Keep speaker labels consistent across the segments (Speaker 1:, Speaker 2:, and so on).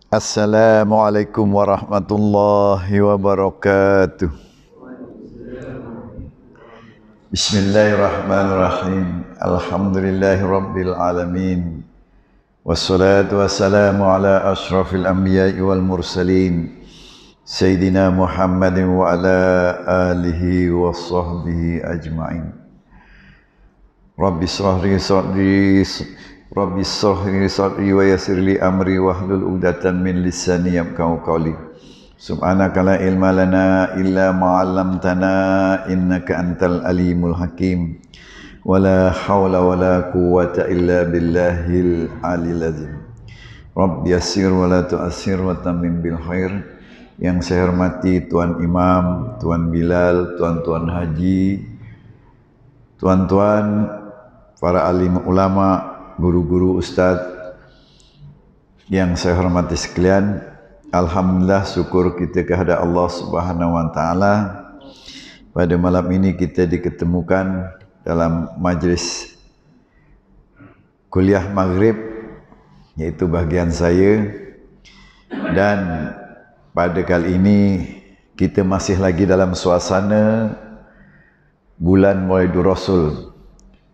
Speaker 1: Assalamualaikum warahmatullahi wabarakatuh. Bismillahirrahmanirrahim. Alhamdulillahi rabbil alamin. Wassalatu wassalamu ala ashrafil anbiya'i wal mursalin. Sayyidina Muhammadin wa ala alihi wa sahbihi ajma'in. Rabbi shrah li sadri wa yassir li amri wahlul 'uqdatam min lisani yafqahu qawli. Subhanaka la ilma lana illa ma 'allamtana innaka antal alimul hakim. Wala haula wala quwwata illa billahil aliyil azim. Rabbi yassir wa la tu'assir wa tammim bil khair. Yang saya hormati Tuan Imam, Tuan Bilal, Tuan-tuan haji, tuan-tuan para alim ulama, guru-guru ustaz yang saya hormati sekalian, alhamdulillah syukur kita kepada Allah Subhanahu wa taala. Pada malam ini kita diketemukan dalam majlis kuliah maghrib, yaitu bahagian saya, dan pada kali ini kita masih lagi dalam suasana bulan Maulidur Rasul.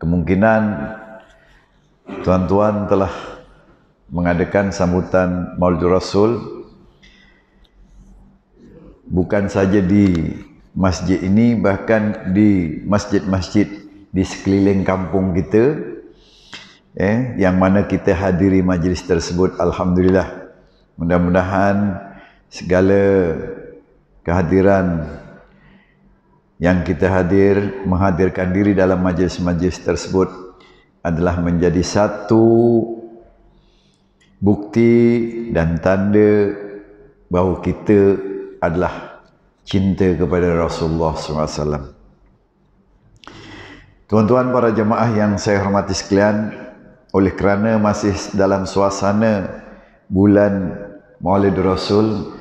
Speaker 1: Kemungkinan tuan-tuan telah mengadakan sambutan Maulidur Rasul bukan saja di masjid ini, bahkan di masjid-masjid di sekeliling kampung kita, yang mana kita hadiri majlis tersebut. Alhamdulillah, mudah-mudahan segala kehadiran yang kita menghadirkan diri dalam majlis-majlis tersebut adalah menjadi satu bukti dan tanda bahawa kita adalah cinta kepada Rasulullah SAW. Tuan-tuan para jemaah yang saya hormati sekalian, oleh kerana masih dalam suasana bulan Maulidur Rasul,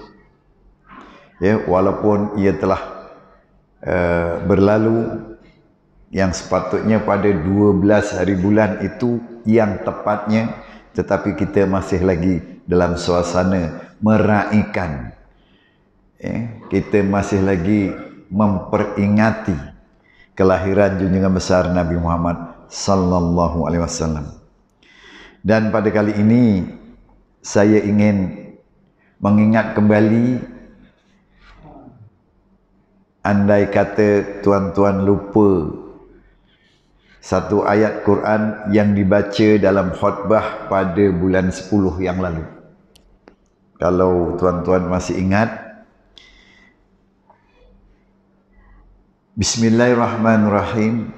Speaker 1: walaupun ia telah berlalu, yang sepatutnya pada 12 hari bulan itu yang tepatnya, tetapi kita masih lagi dalam suasana meraihkan, kita masih lagi memperingati kelahiran junjungan besar Nabi Muhammad sallallahu alaihi wasallam. Dan pada kali ini saya ingin mengingat kembali, andai kata tuan-tuan lupa satu ayat Quran yang dibaca dalam khutbah pada bulan 10 yang lalu. Kalau tuan-tuan masih ingat, Bismillahirrahmanirrahim.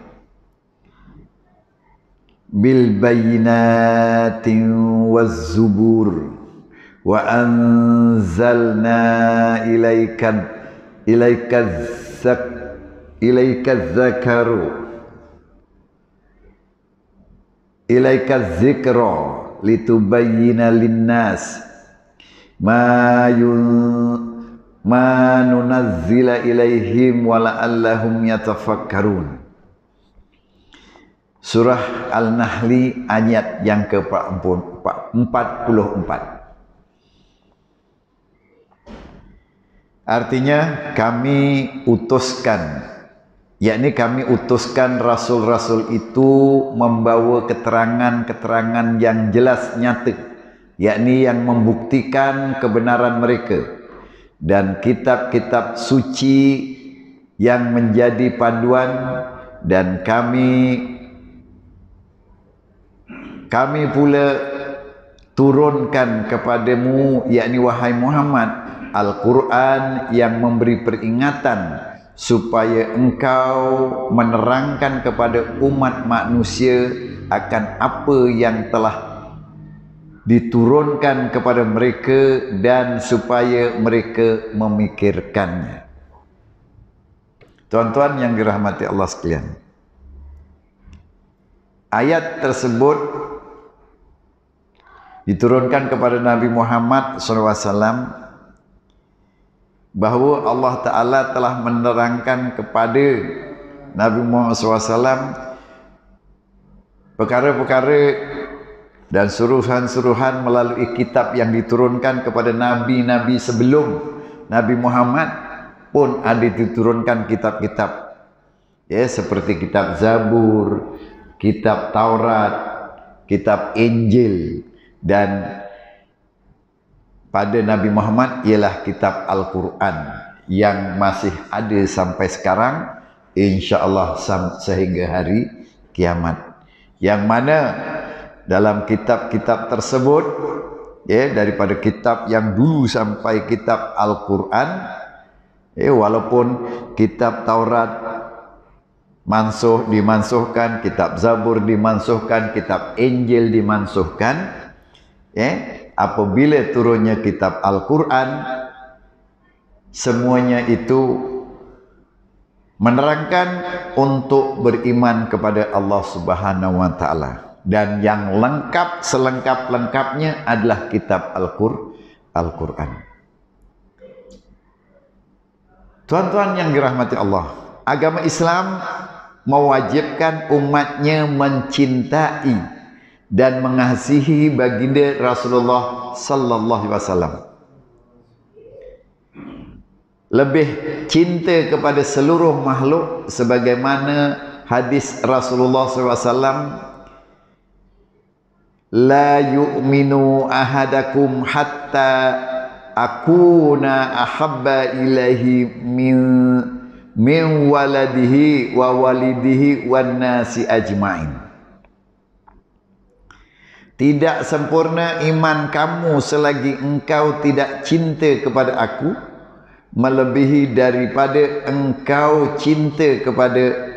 Speaker 1: Bil bayyinatin waz zubur wa anzalna ilaika dzikra litubayyina linnas ma nunazzila ilaihim wa la'allahum yatafakkarun. Surah Al-Nahli ayat yang ke-44. Artinya kami utuskan, yakni kami utuskan rasul-rasul itu membawa keterangan-keterangan yang jelas nyata, yakni yang membuktikan kebenaran mereka, dan kitab-kitab suci yang menjadi panduan. Dan kami pula turunkan kepadamu, yakni wahai Muhammad, Al-Quran yang memberi peringatan supaya engkau menerangkan kepada umat manusia akan apa yang telah diturunkan kepada mereka dan supaya mereka memikirkannya. Tuan-tuan yang dirahmati Allah sekalian, ayat tersebut diturunkan kepada Nabi Muhammad SAW, bahawa Allah Ta'ala telah menerangkan kepada Nabi Muhammad SAW perkara-perkara dan suruhan-suruhan melalui kitab yang diturunkan kepada nabi-nabi sebelum Nabi Muhammad pun ada diturunkan kitab-kitab, ya, seperti kitab Zabur, kitab Taurat, kitab Injil, dan pada Nabi Muhammad ialah kitab Al-Quran yang masih ada sampai sekarang, insya-Allah sehingga hari kiamat, yang mana dalam kitab-kitab tersebut, ya, daripada kitab yang dulu sampai kitab Al-Quran, ya, walaupun kitab Taurat dimansuhkan, kitab Zabur dimansuhkan, kitab Injil dimansuhkan, ya, apabila turunnya kitab Al-Quran, semuanya itu menerangkan untuk beriman kepada Allah Subhanahu wa taala, dan yang lengkap selengkap-lengkapnya adalah kitab Al-Quran. Tuan-tuan yang dirahmati Allah, agama Islam mewajibkan umatnya mencintai dan mengasihi baginda Rasulullah sallallahu alaihi wasallam. Lebih cinta kepada seluruh makhluk, sebagaimana hadis Rasulullah SAW, la yu'minu ahadakum hatta akuna ahabba ilaihi min waladihi wa walidihi wan nasi ajmain. Tidak sempurna iman kamu selagi engkau tidak cinta kepada aku melebihi daripada engkau cinta kepada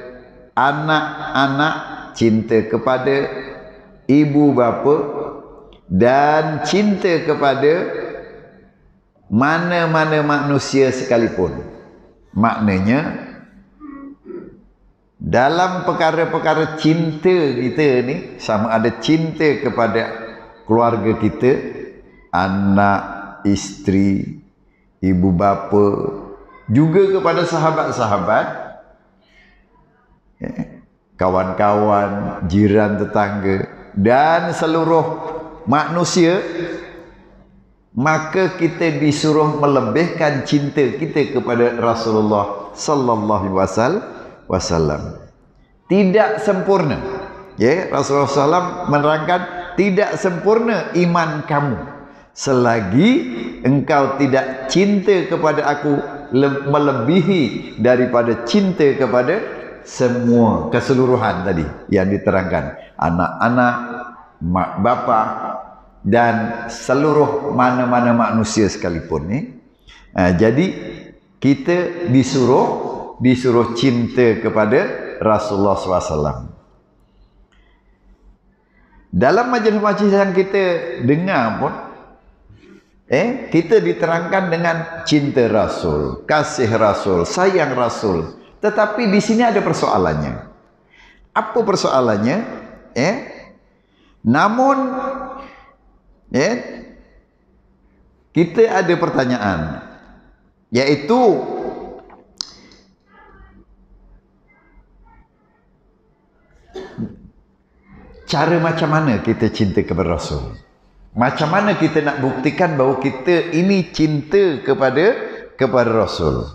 Speaker 1: anak-anak, cinta kepada ibu bapa, dan cinta kepada mana-mana manusia sekalipun. Maknanya dalam perkara-perkara cinta kita ni, sama ada cinta kepada keluarga kita, anak, isteri, ibu bapa, juga kepada sahabat-sahabat, kawan-kawan, jiran, tetangga, dan seluruh manusia, maka kita disuruh melebihkan cinta kita kepada Rasulullah sallallahu alaihi wasallam. Tidak sempurna, ya, Rasulullah SAW menerangkan tidak sempurna iman kamu selagi engkau tidak cinta kepada aku melebihi daripada cinta kepada semua keseluruhan tadi yang diterangkan, anak-anak, mak bapak, dan seluruh mana-mana manusia sekalipun ni. Jadi kita disuruh cinta kepada Rasulullah SAW. Dalam majlis-majlis yang kita dengar pun, kita diterangkan dengan cinta Rasul, kasih Rasul, sayang Rasul. Tetapi di sini ada persoalannya. Apa persoalannya? Namun kita ada pertanyaan, yaitu cara macam mana kita cinta kepada Rasul? Macam mana kita nak buktikan bahawa kita ini cinta kepada Rasul?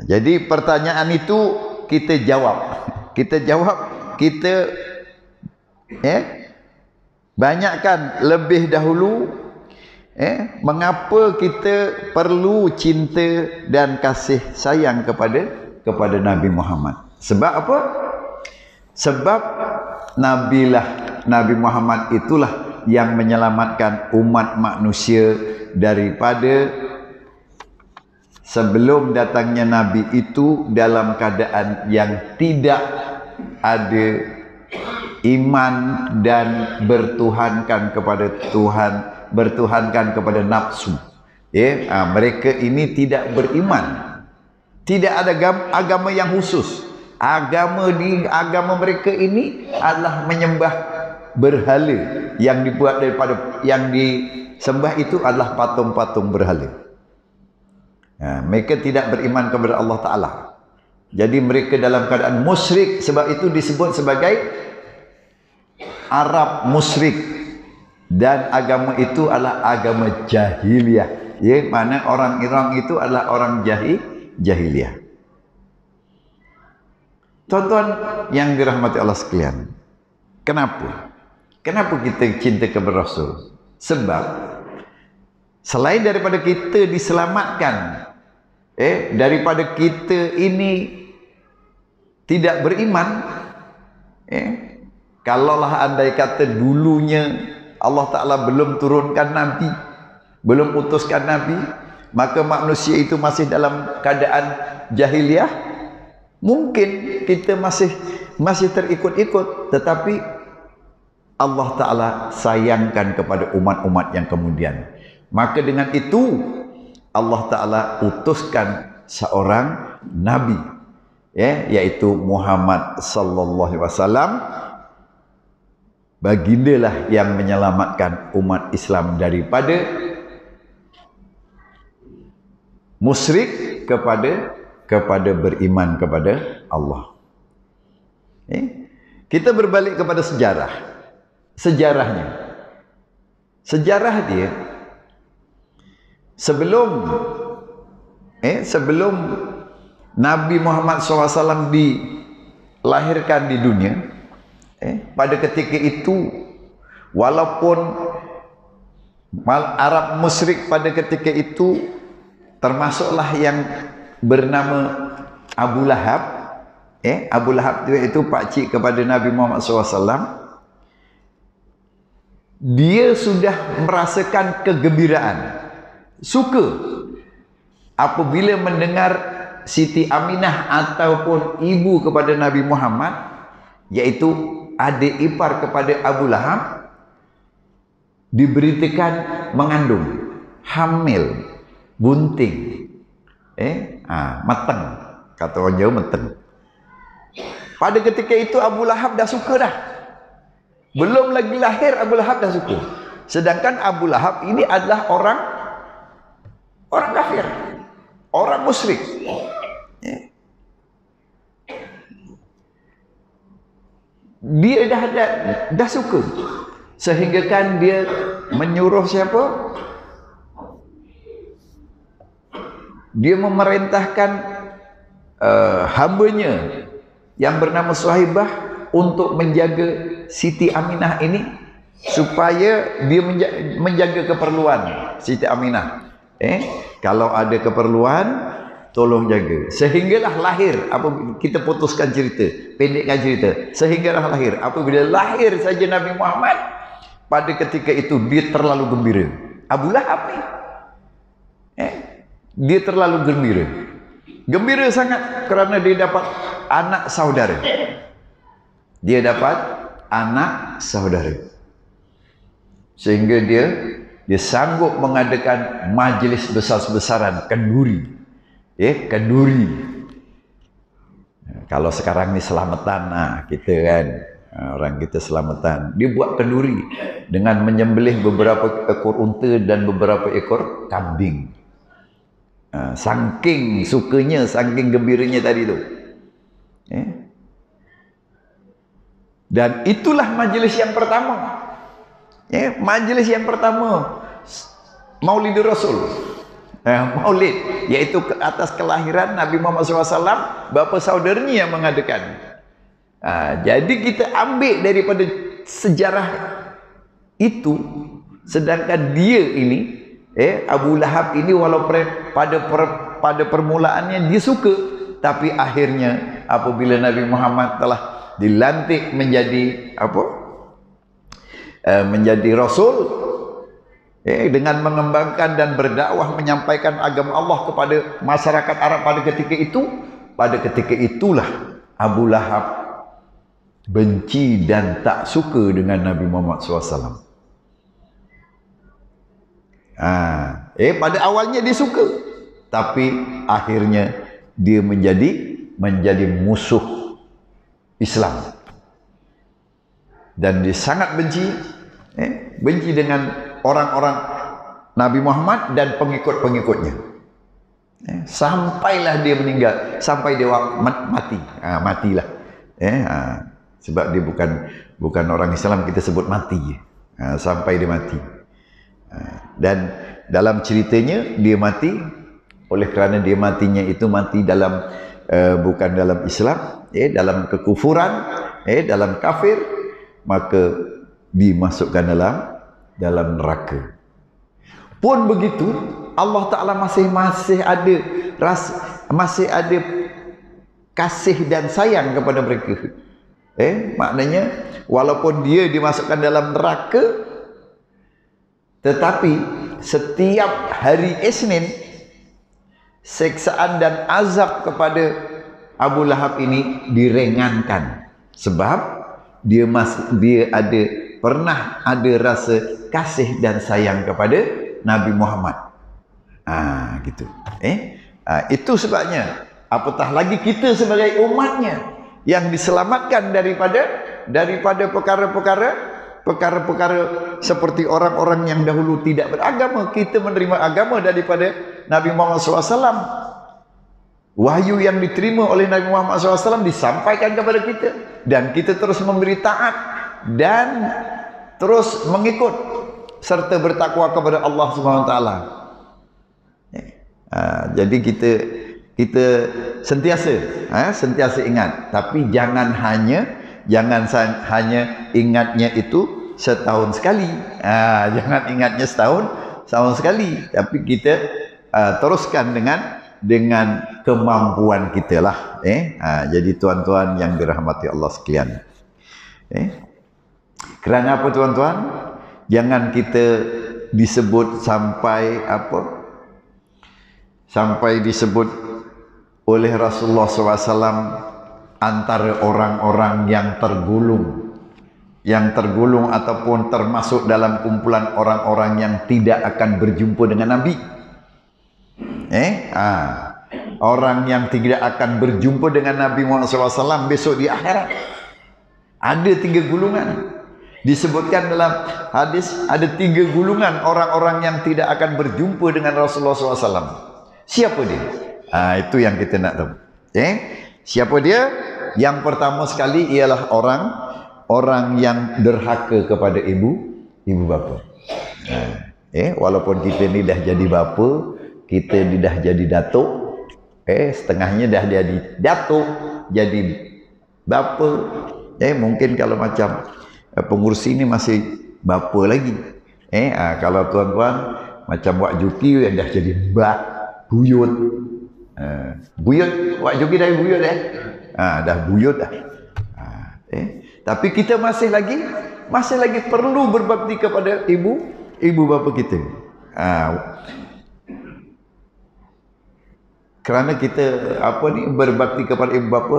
Speaker 1: Jadi pertanyaan itu kita jawab. Kita banyakkan lebih dahulu mengapa kita perlu cinta dan kasih sayang kepada Nabi Muhammad. Sebab apa? Sebab Nabi Muhammad itulah yang menyelamatkan umat manusia daripada sebelum datangnya Nabi itu dalam keadaan yang tidak ada iman dan bertuhankan kepada Tuhan, bertuhankan kepada nafsu. Mereka ini tidak beriman. Tidak ada agama yang khusus. Agama mereka ini adalah menyembah berhala yang dibuat daripada, yang disembah itu adalah patung-patung berhala. Mereka tidak beriman kepada Allah Ta'ala. Jadi mereka dalam keadaan musyrik. Sebab itu disebut sebagai Arab musyrik dan agama itu adalah agama jahiliyah. Ya, mana orang itu adalah orang jahiliyah. Tuan-tuan yang dirahmati Allah sekalian, kenapa? Kenapa kita cinta kepada Rasul? Sebab selain daripada kita diselamatkan, daripada kita ini tidak beriman, kalaulah andai kata dulunya Allah Ta'ala belum turunkan Nabi, belum utuskan Nabi, maka manusia itu masih dalam keadaan jahiliyah, mungkin kita masih terikut-ikut, tetapi Allah Ta'ala sayangkan kepada umat-umat yang kemudian. Maka dengan itu Allah Ta'ala utuskan seorang Nabi, yaitu Muhammad sallallahu alaihi wasallam. Bagindalah yang menyelamatkan umat Islam daripada musyrik kepada beriman kepada Allah. Kita berbalik kepada sejarahnya. Sejarah dia sebelum Nabi Muhammad SAW dilahirkan di dunia, pada ketika itu, walaupun Arab musyrik pada ketika itu termasuklah yang bernama Abu Lahab, Abu Lahab itu pakcik kepada Nabi Muhammad SAW. Dia sudah merasakan kegembiraan, suka apabila mendengar Siti Aminah ataupun ibu kepada Nabi Muhammad, yaitu adik ipar kepada Abu Lahab, diberitakan mengandung, hamil, bunting, mateng, kata orang Jawa mateng. Pada ketika itu Abu Lahab dah suka dah, belum lagi lahir Abu Lahab dah suka. Sedangkan Abu Lahab ini adalah orang kafir, orang musyrik. Dia dah suka, sehingga kan dia menyuruh siapa? Dia memerintahkan hambanya yang bernama Suhaibah untuk menjaga Siti Aminah ini, supaya dia menjaga keperluan Siti Aminah. Kalau ada keperluan, tolong jaga. Sehinggalah lahir, apa kita putuskan cerita, pendekkan cerita, sehinggalah lahir. Apabila lahir saja Nabi Muhammad, pada ketika itu dia terlalu gembira. Abu Lahab ni, dia terlalu gembira sangat kerana dia dapat anak saudara. Dia dapat anak saudara, sehingga dia sanggup mengadakan majlis besar-besaran kenduri. Kenduri. Kalau sekarang ni selamatan, kita kan, orang kita selamatan, dia buat kenduri dengan menyembelih beberapa ekor unta dan beberapa ekor kambing. Saking sukanya, saking gembiranya tadi tu. Dan itulah majlis yang pertama. Majlis yang pertama Maulid Rasul. Maulid, iaitu ke atas kelahiran Nabi Muhammad SAW, bapa saudaranya yang mengadakan. Jadi kita ambil daripada sejarah itu, sedangkan dia ini, Abu Lahab ini, walaupun pada permulaannya dia suka, tapi akhirnya apabila Nabi Muhammad telah dilantik menjadi menjadi Rasul, dengan mengembangkan dan berdakwah menyampaikan agama Allah kepada masyarakat Arab pada ketika itulah Abu Lahab benci dan tak suka dengan Nabi Muhammad SAW. Pada awalnya dia suka, tapi akhirnya dia menjadi musuh Islam, dan dia sangat benci dengan orang-orang Nabi Muhammad dan pengikut-pengikutnya. Sampailah dia meninggal, sampai dia matilah. Sebab dia bukan orang Islam, kita sebut mati. Sampai dia mati. Dan dalam ceritanya dia mati oleh kerana dia matinya itu mati dalam bukan dalam Islam, dalam kekufuran, dalam kafir, maka dimasukkan dalam neraka. Pun begitu, Allah Ta'ala masih ada masih ada kasih dan sayang kepada mereka. Maknanya walaupun dia dimasukkan dalam neraka, tetapi setiap hari Isnin seksaan dan azab kepada Abu Lahab ini diringankan, sebab dia pernah ada rasa kasih dan sayang kepada Nabi Muhammad. Gitu. Itu sebabnya apatah lagi kita sebagai umatnya yang diselamatkan daripada perkara-perkara seperti orang-orang yang dahulu tidak beragama. Kita menerima agama daripada Nabi Muhammad SAW. Wahyu yang diterima oleh Nabi Muhammad SAW disampaikan kepada kita, dan kita terus memberi taat dan terus mengikut serta bertakwa kepada Allah SWT. Jadi kita sentiasa ingat, tapi jangan hanya ingatnya itu setahun sekali. Jangan ingatnya setahun sekali, tapi kita teruskan dengan kemampuan kita lah. Jadi tuan-tuan yang dirahmati Allah sekalian, kerana apa tuan-tuan? Jangan kita disebut sampai disebut oleh Rasulullah SAW antara orang-orang yang tergulung ataupun termasuk dalam kumpulan orang-orang yang tidak akan berjumpa dengan Nabi. Orang yang tidak akan berjumpa dengan Nabi Muhammad SAW besok di akhirat. Ada 3 golongan. Disebutkan dalam hadis ada 3 golongan orang-orang yang tidak akan berjumpa dengan Rasulullah SAW. Siapa dia? Itu yang kita nak tahu. Siapa dia? Yang pertama sekali ialah orang yang derhaka kepada ibu bapa. Walaupun kita ni dah jadi bapa, kita ni dah jadi datuk, setengahnya dah jadi datuk, jadi bapa. Mungkin kalau macam pengurusi ni masih bapa lagi. Kalau tuan-tuan macam Wak Juki yang dah jadi buyut. Buyut, Wak Juki dah buyut dah buyut dah. Tapi kita masih lagi perlu berbakti kepada ibu bapa kita. Kerana kita berbakti kepada ibu bapa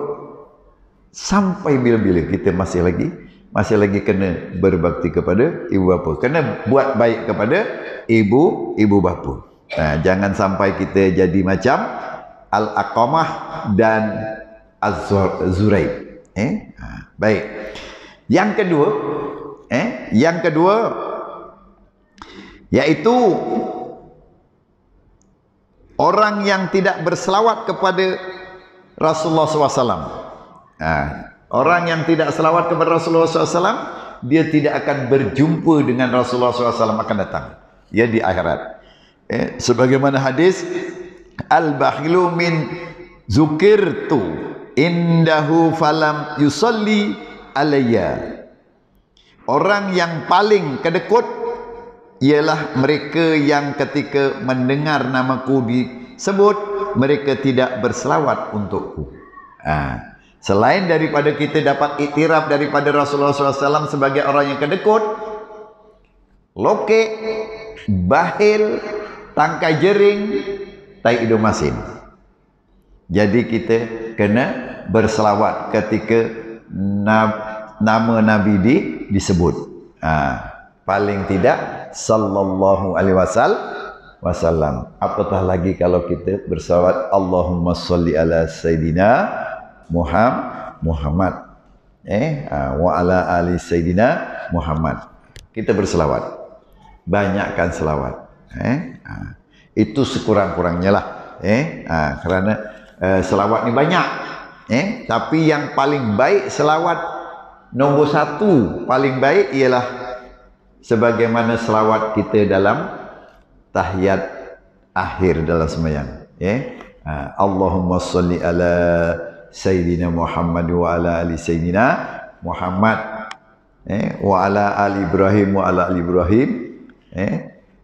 Speaker 1: sampai bila-bila kita masih lagi kena berbakti kepada ibu bapa. Kena buat baik kepada ibu bapa. Jangan sampai kita jadi macam Al-Aqamah dan Az-Zuraid. Baik. Yang kedua yaitu orang yang tidak berselawat kepada Rasulullah SAW. Orang yang tidak selawat kepada Rasulullah SAW, dia tidak akan berjumpa dengan Rasulullah SAW akan datang. Ya, di akhirat. Sebagaimana hadis, al-bakhilu min zukirtu indahu falam yusalli alayya. Orang yang paling kedekut ialah mereka yang ketika mendengar namaku disebut, mereka tidak berselawat untukku. Selain daripada kita dapat iktiraf daripada Rasulullah SAW sebagai orang yang kedekut, lokek, bahil, tangkai jering, tai hidung masin. Jadi kita kena berselawat ketika nama Nabi disebut. Paling tidak sallallahu alaihi wasallam. Apatah lagi kalau kita berselawat Allahumma sholli ala Sayyidina Muhammad. Wa ala ali Sayyidina Muhammad. Kita berselawat. Banyakkan selawat. Itu sekurang-kurangnya lah. Kerana selawat ni banyak. Tapi yang paling baik selawat Nombor satu paling baik ialah sebagaimana selawat kita dalam tahiyat akhir dalam sembahyang. Allahumma salli ala Sayyidina Muhammad wa ala ali Sayyidina Muhammad wa ala ali Ibrahim wa ala ali Ibrahim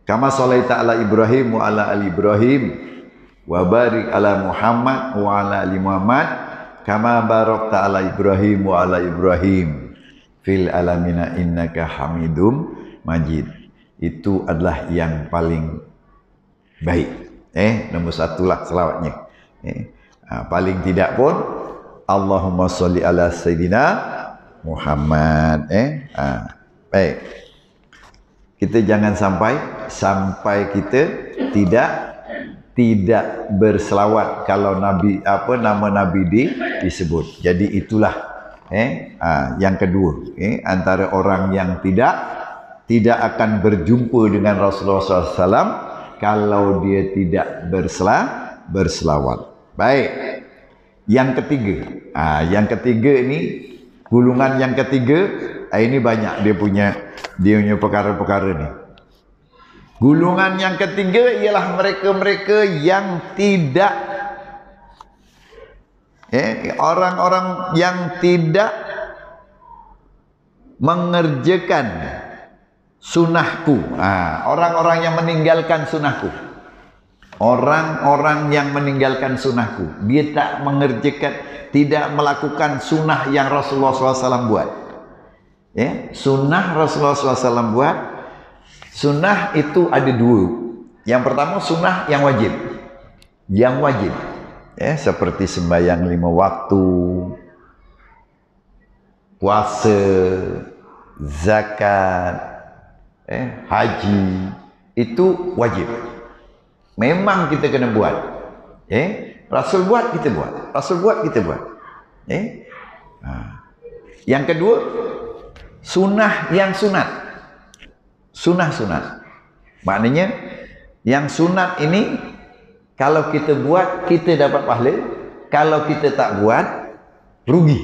Speaker 1: kama sallaita ala Ibrahim wa ala ali Ibrahim wa barik ala Muhammad wa ala ali Muhammad kama barakta ala Ibrahim wa ala Ibrahim fil alamina innaka Hamidum Majid. Itu adalah yang paling baik. Nombor satulah selawatnya. Paling tidak pun Allahumma sholli ala Sayyidina Muhammad. Baik. Kita jangan sampai kita tidak berselawat kalau Nabi nama Nabi disebut. Jadi itulah yang kedua, antara orang yang tidak akan berjumpa dengan Rasulullah SAW kalau dia tidak berselawat. Baik. Yang ketiga ini gulungan yang ketiga, ini banyak dia punya perkara-perkara ni. Gulungan yang ketiga ialah mereka-mereka yang tidak orang-orang yang tidak mengerjakan sunnahku. Orang-orang yang meninggalkan sunnahku. Orang-orang yang meninggalkan sunnahku. Dia tak mengerjakan, tidak melakukan sunnah yang Rasulullah SAW buat. Sunnah Rasulullah SAW buat. Sunnah itu ada dua. Yang pertama sunnah yang wajib. Yang wajib. Seperti sembahyang 5 waktu, puasa, zakat, haji, itu wajib. Memang kita kena buat. Rasul buat, kita buat. Rasul buat, kita buat. Yang kedua, sunnah yang sunat. Sunnah-sunat. Maknanya, yang sunat ini, kalau kita buat, kita dapat pahala. Kalau kita tak buat, rugi.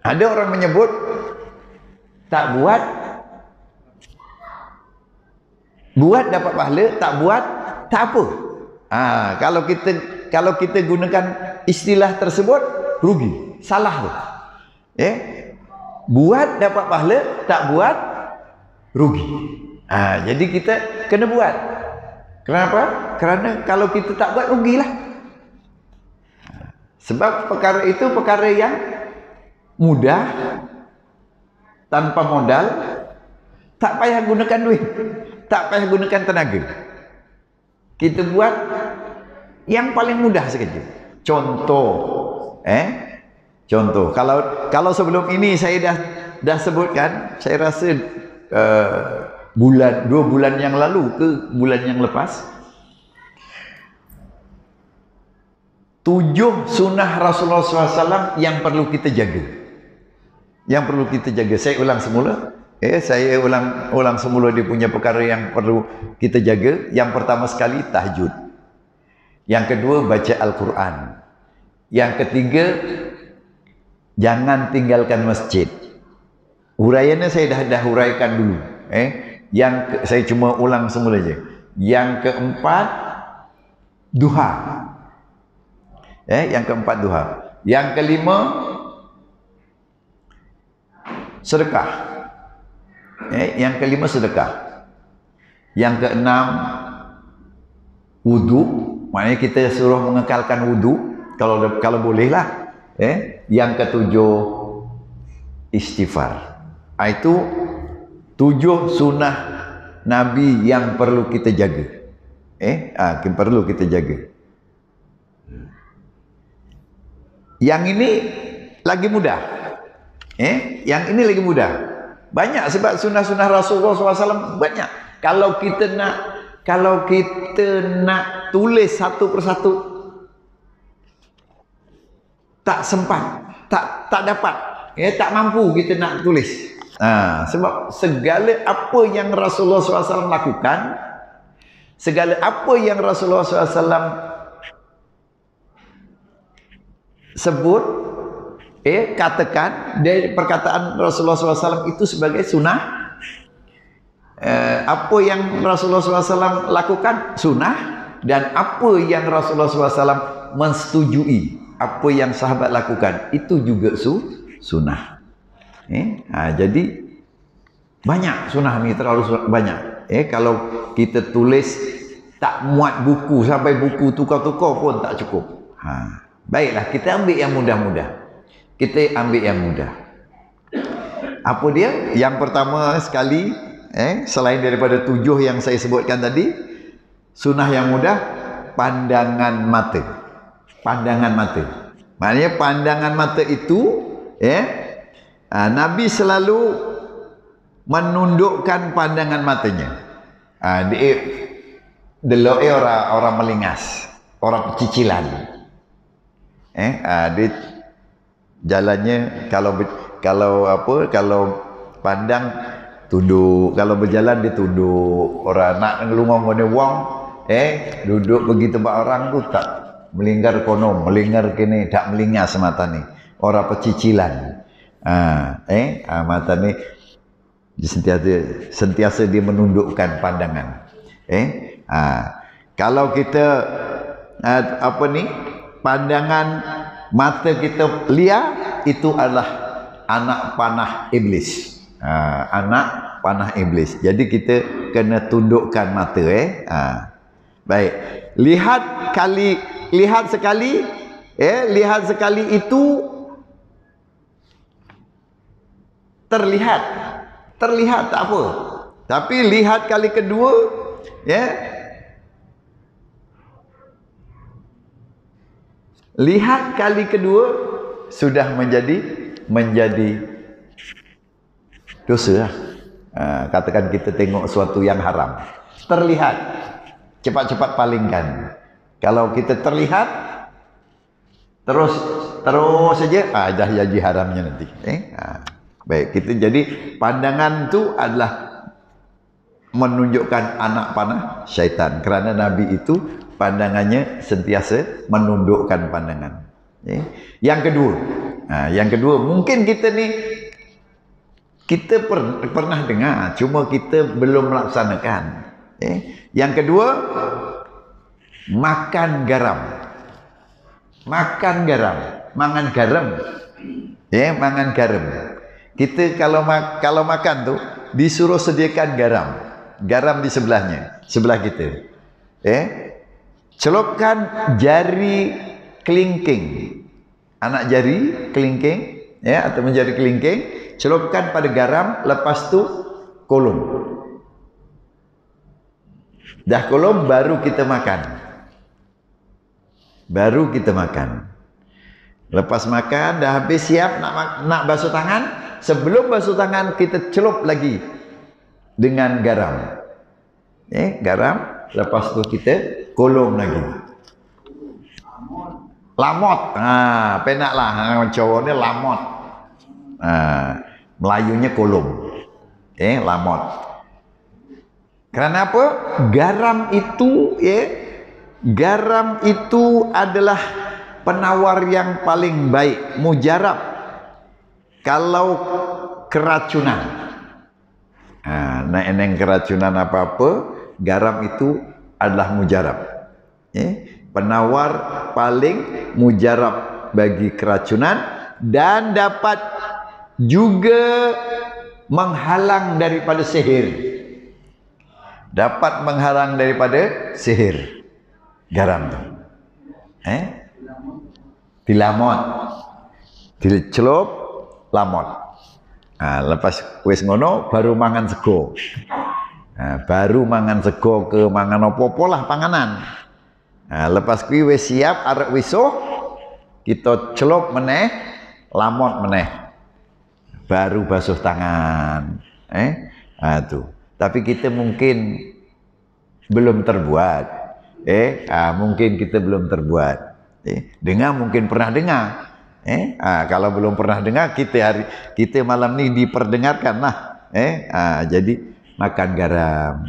Speaker 1: Ada orang menyebut, tak buat dapat pahala, tak buat tak apa. Kalau kita gunakan istilah tersebut, rugi, salah tu. Buat dapat pahala, tak buat rugi. Jadi kita kena buat. Kenapa? Kerana kalau kita tak buat, rugilah. Sebab perkara itu perkara yang mudah, tanpa modal, tak payah gunakan duit, tak payah gunakan tenaga. Kita buat yang paling mudah sekejap. Contoh, kalau sebelum ini saya dah sebutkan, saya rasa 2 bulan yang lalu ke bulan yang lepas, 7 sunnah Rasulullah SAW yang perlu kita jaga. Yang perlu kita jaga. Saya ulang semula. Saya ulang semula dia punya perkara yang perlu kita jaga. Yang pertama sekali, tahajud. Yang kedua, baca Al-Quran. Yang ketiga, jangan tinggalkan masjid. Huraiannya saya dah huraikan dulu. Saya cuma ulang semula je. Yang keempat, duha. Yang keempat, duha. Yang kelima, sedekah. Yang kelima, sedekah. Yang keenam, wudu. Maknanya kita suruh mengekalkan wudu kalau bolehlah. Yang ketujuh, istighfar. Itu 7 sunnah Nabi yang perlu kita jaga. Perlu kita jaga. Yang ini lagi mudah. Yang ini lagi mudah. Banyak sebab sunnah-sunnah Rasulullah SAW banyak. Kalau kita nak tulis satu persatu, tak sempat, tak dapat, tak mampu kita nak tulis. Sebab segala apa yang Rasulullah SAW lakukan, segala apa yang Rasulullah SAW sebut, katakan dari perkataan Rasulullah SAW itu sebagai sunnah. Apa yang Rasulullah SAW lakukan sunnah, dan apa yang Rasulullah SAW mensetujui, apa yang sahabat lakukan itu juga sunnah. Jadi banyak sunnah ni, terlalu banyak. Kalau kita tulis tak muat buku, sampai buku tukar-tukar pun tak cukup. Baiklah, kita ambil yang mudah-mudah. Kita ambil yang mudah. Apa dia? Yang pertama sekali, selain daripada 7 yang saya sebutkan tadi, sunnah yang mudah, pandangan mata. Pandangan mata. Maknanya pandangan mata itu, Nabi selalu menundukkan pandangan matanya. Delok orang melingas, orang pecicilan. Dia jalannya kalau pandang tunduk, kalau berjalan dia tunduk. Orang nak ngelungong ngene wong, duduk pergi tempat orang tu tak melingkar kono, melingkar kene, tak melingas mata ni. Orang pecicilan. Mata ni sentiasa dia menundukkan pandangan. Kalau kita pandangan mata kita liar, itu adalah anak panah iblis. Anak panah iblis. Jadi kita kena tundukkan mata. Baik. Lihat sekali itu terlihat tak apa. Tapi lihat kali kedua, lihat kali kedua sudah menjadi dosa lah. Katakan kita tengok sesuatu yang haram, terlihat, cepat-cepat palingkan. Kalau kita terlihat terus saja, dah jadi haramnya nanti. Baik, kita jadi pandangan tu adalah menunjukkan anak panah syaitan, kerana Nabi itu pandangannya sentiasa menundukkan pandangan. Yang kedua, mungkin kita ni pernah dengar, cuma kita belum melaksanakan. Yang kedua, makan garam. Mangan garam. Kita kalau makan tu disuruh sediakan garam di sebelah kita. Celupkan jari kelingking, anak jari kelingking, atau jari kelingking, celupkan pada garam, lepas tu kolom. Dah kolom, baru kita makan. Lepas makan, dah habis siap nak basuh tangan. Sebelum basuh tangan, kita celup lagi dengan garam. Garam, lepas tu kita kolom lagi. Lamot. Penaklah cowok ni lamot. Melayunya kolom. Lamot. Kerana apa? Garam itu adalah penawar yang paling baik, mujarab. Kalau keracunan, eneng keracunan apa-apa, garam itu adalah mujarab. Penawar paling mujarab bagi keracunan, dan dapat juga menghalang daripada sihir. Dapat menghalang daripada sihir. Garam tu. Dilamot. Dicelup, lamot. Lepas wis ngono baru mangan sego. Baru mangan sego ke mangan apa-apa lah panganan. Lepas kuwi wis siap arek wisuh, kita celup meneh, lamot meneh. Baru basuh tangan. Tuh. Tapi kita mungkin belum terbuat. Mungkin kita belum terbuat. Dengar mungkin pernah dengar. Kalau belum pernah dengar, kita malam ni diperdengarkan lah. Jadi makan garam.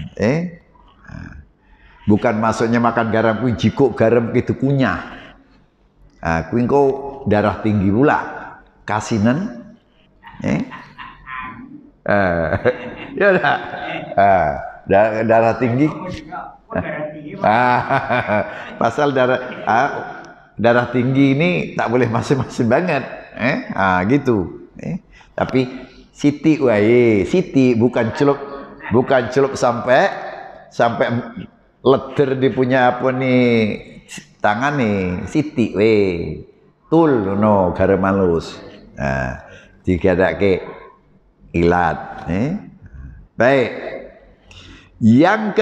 Speaker 1: Bukan maksudnya makan garam kuwi jikuk garam gitu kunyah. Kuwi engko darah tinggi pula. kasinan. Ya dah. Darah tinggi. Pasal darah tinggi ini tak boleh masing-masing banget. Gitu. Tapi Siti wae, Siti bukan celup sampai leder di punya apa nih tangan nih, Siti we. Tul no garamalus. Dikadake ilat. Baik. Yang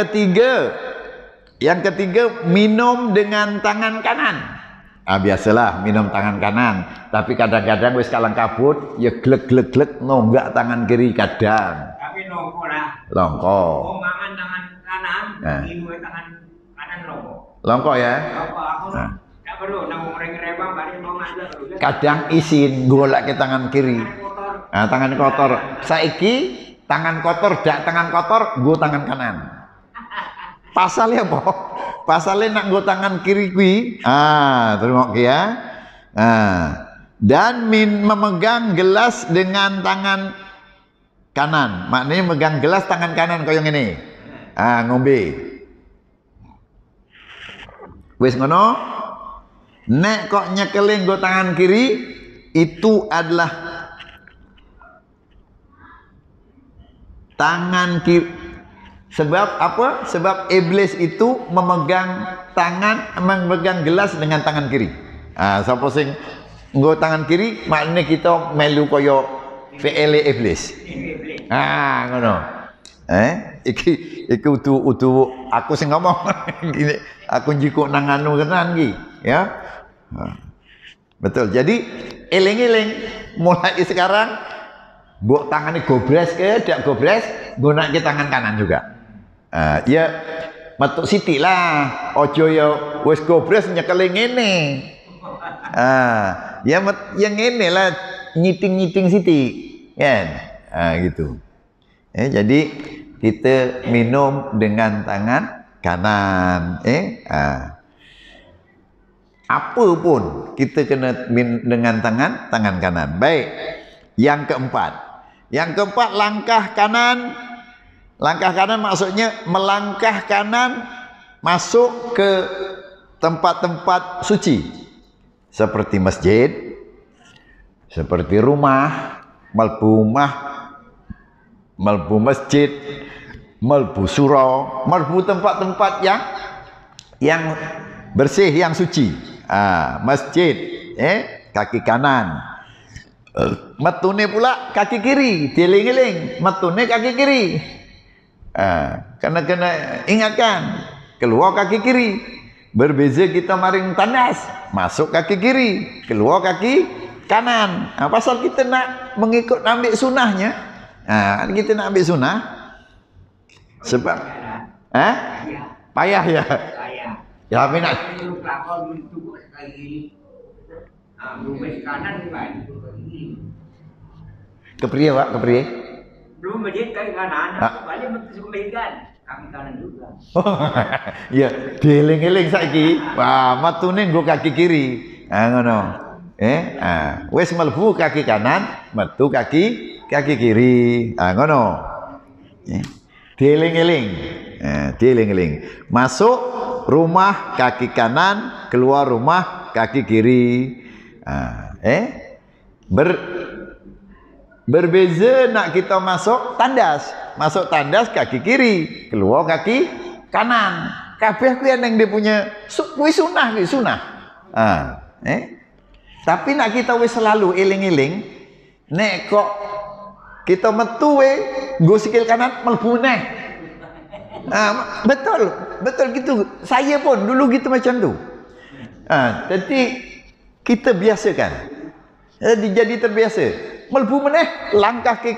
Speaker 1: ketiga minum dengan tangan kanan. Biasalah minum tangan kanan, tapi kadang-kadang wis kalang kabut ya glek nonggak tangan kiri kadang.
Speaker 2: Tapi longko lah.
Speaker 1: Longko.
Speaker 2: Mangan tangan kanan, minum tangan kanan longko.
Speaker 1: Longko ya?
Speaker 2: Longko aku tak perlu nang reng-rembang balik mau mangan.
Speaker 1: Kadang isin golek ke tangan kiri. Tangan kotor. Saiki tangan kotor dak tangan kotor nggo tangan kanan. Pasalnya apa? Pasalnya nak nggo tangan kiri kuwi. Terima ya. Dan memegang gelas dengan tangan kanan. Maknanya megang gelas tangan kanan koyo ngene. Ngombe. Wis ngono. Nek kok nyekelin nggo tangan kiri itu adalah tangan kiri. Sebab apa? Sebab iblis itu memegang gelas dengan tangan kiri. Sapa sing nggo tangan kiri maknane kita melu kaya fi'ile iblis. Ngono. Iki utu aku sing ngomong. Aku njikuk nang anu tenan iki, ya. Betul. Jadi eling-eling mulai sekarang mbok tangane gobres ke dak gobres nggunakake tangan kanan juga. Ya metuk sithik lah, aja ya wis gobres nyekel ngene. Ya ngene lah nyiting-nyiting sithik, kan. Gitu. Jadi kita minum dengan tangan kanan, apa pun kita kena dengan tangan kanan. Baik. Yang keempat langkah kanan. Langkah kanan maksudnya melangkah kanan masuk ke tempat-tempat suci. Seperti masjid, seperti rumah, melbu masjid, melbu surau, melbu tempat-tempat yang bersih, yang suci. Masjid, kaki kanan. Metune pula kaki kiri, dieling-eling, metune kaki kiri. Kena ingatkan, keluar kaki kiri. Berbeza kita maring tandas, masuk kaki kiri, keluar kaki kanan. Pasal kita nak mengikut ambil sunahnya. Kita nak ambil sunah. Sebab payah ya. Ya tapi nak kepriye Pak, kepriye?
Speaker 2: Belum masjid kaki kanan, balik masuk medan kaki kanan juga.
Speaker 1: Ya, dieling-eling saiki. Metune nggo kaki kiri. Ngono. Wis mlebu kaki kanan, metu kaki kiri. Ngono. Dieling-eling. Dieling-eling. Masuk rumah kaki kanan, keluar rumah kaki kiri. Berbeza nak kita masuk tandas kaki kiri, keluar kaki kanan. Kabeh kuwi yang dia punya kuwi sunah. Tapi nak kita wis selalu eling-eling, nek kok kita metu nggo sikil kanan mlebu neh. Betul gitu. Saya pun dulu gitu macam tu. Jadi kita biasakan. Jadi terbiasa. Melbu meneh langkah ke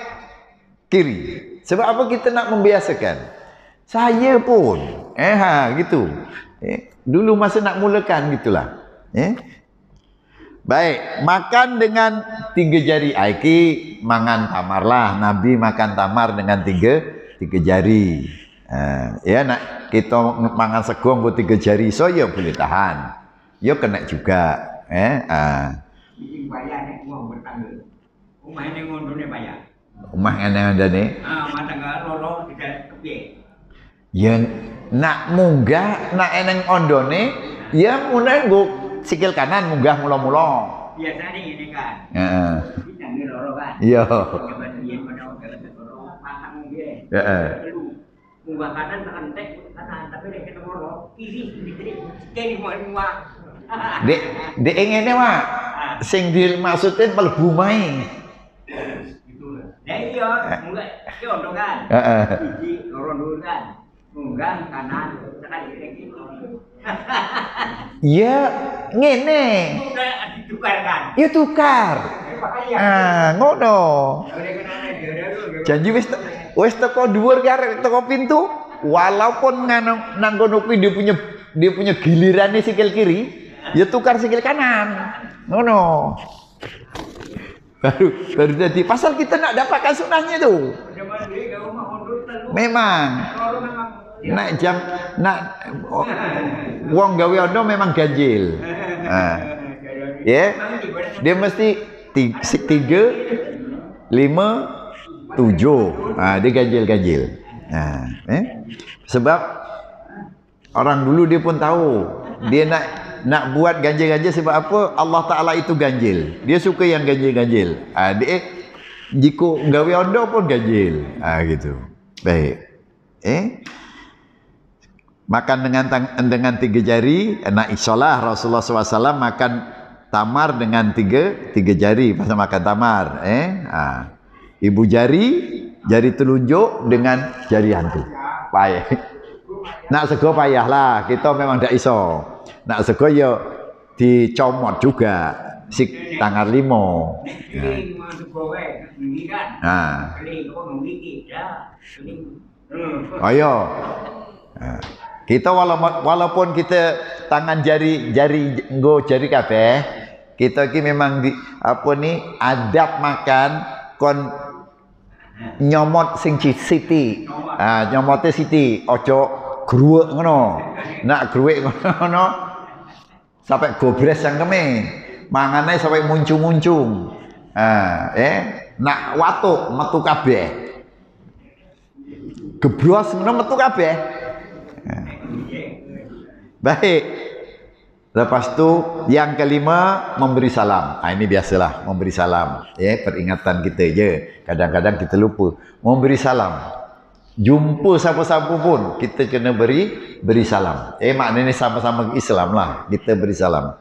Speaker 1: kiri. Sebab apa kita nak membiasakan? Saya pun gitu. Dulu masa nak mulakan gitulah. Baik, makan dengan 3 jari. Iki mangan tamar lah. Nabi makan tamar dengan 3 jari. Ya nak kita mangan sego nggo 3 jari so ya boleh tahan. Ya kena juga.
Speaker 2: tangga. Rumah ini ngondone bayar.
Speaker 1: Omah yang ada ni.
Speaker 2: Rumah tangga loro tidak kepiye.
Speaker 1: Ya nak munggah nak eneng ondone ya mulai nggo sikil kanan munggah mula-mula.
Speaker 2: Biasanya ini kan.
Speaker 1: Heeh.
Speaker 2: Kita ngi loro kan.
Speaker 1: Iya.
Speaker 2: Kemudian pada loro pasang nggih.
Speaker 1: Heeh.
Speaker 2: Munggah kanan tekan tek kanan tapi nek ketemu loro kiri kiri muat.
Speaker 1: Dek ngene wae. Sing dimaksudin mlebu mae.
Speaker 2: Gitu. Ya iya, munggah ki ondo kan.
Speaker 1: Heeh.
Speaker 2: Iki loro dhuwur kan. Munggah kanan tekan kiri.
Speaker 1: Ya ngene.
Speaker 2: Udah ditukar kan.
Speaker 1: Ya tukar. Ngono. Janji wis teko dhuwur karo teko pintu, walaupun nang kono kuwi dia punya giliran sikil kiri, ya tukar sikil kanan. Ngono. Baru jadi pasal kita nak dapatkan sunahnya tu. Memang. Wong gawe ondo memang ganjil. Ya. Dia mesti 3, 5, 7. Dia ganjil. Sebab orang dulu dia pun tahu. Dia nak buat ganjil-ganjil sebab apa? Allah Ta'ala itu ganjil. Dia suka yang ganjil-ganjil. Dia jika gawe ondo pun ganjil. Gitu. Baik. Makan dengan 3 jari. Nak isolah Rasulullah SAW makan tamar dengan 3 jari. Pasal makan tamar. Ibu jari telunjuk dengan jari hantu. Payah. Nak sego payah lah. Kita memang tak iso. Nak sego ya dicomot juga. Sik tangan 5. Ayo. Kita walaupun kita tangan jari nggo jari kabeh, kita ki memang adab makan kon nyomot sing siti. Nyomote siti, ojo gruwek ngono. Nak gruwek ngono sampai gobres cangkeme. Mangane sampai muncung-muncung. Nak watuk metu kabeh. Gebros ngono metu kabeh. Baik. Lepas tu yang kelima memberi salam. Ini biasalah memberi salam. Peringatan kita je. Kadang-kadang kita lupa memberi salam. Jumpa siapa-siapa pun kita kena beri salam. Maknanya sama-sama Islam lah. Kita beri salam.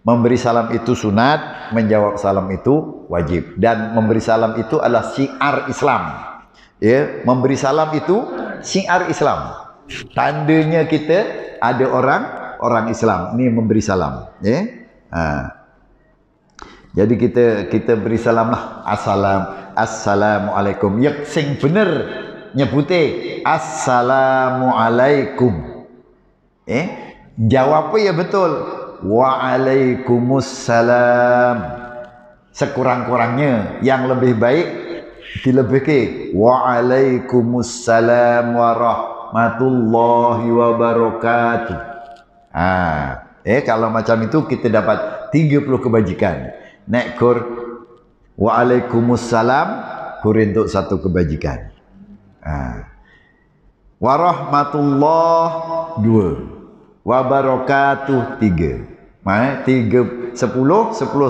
Speaker 1: Memberi salam itu sunat, menjawab salam itu wajib. Dan memberi salam itu adalah syiar Islam. Memberi salam itu syiar Islam. Tandanya kita ada orang Islam ni memberi salam. Jadi kita beri salam lah. Assalamualaikum. Ya sing bener nyebute assalamualaikum. Jawab ya betul. Waalaikumsalam. Sekurang-kurangnya yang lebih baik dilebihkan. Waalaikumsalam warahmatullahi wabarakatuh. Kalau macam itu kita dapat 30 kebajikan. Nek kur waalaikumsalam kur untuk 1 kebajikan. Warahmatullah 2. Wabarakatuh 3. 10, 10, 10, 30.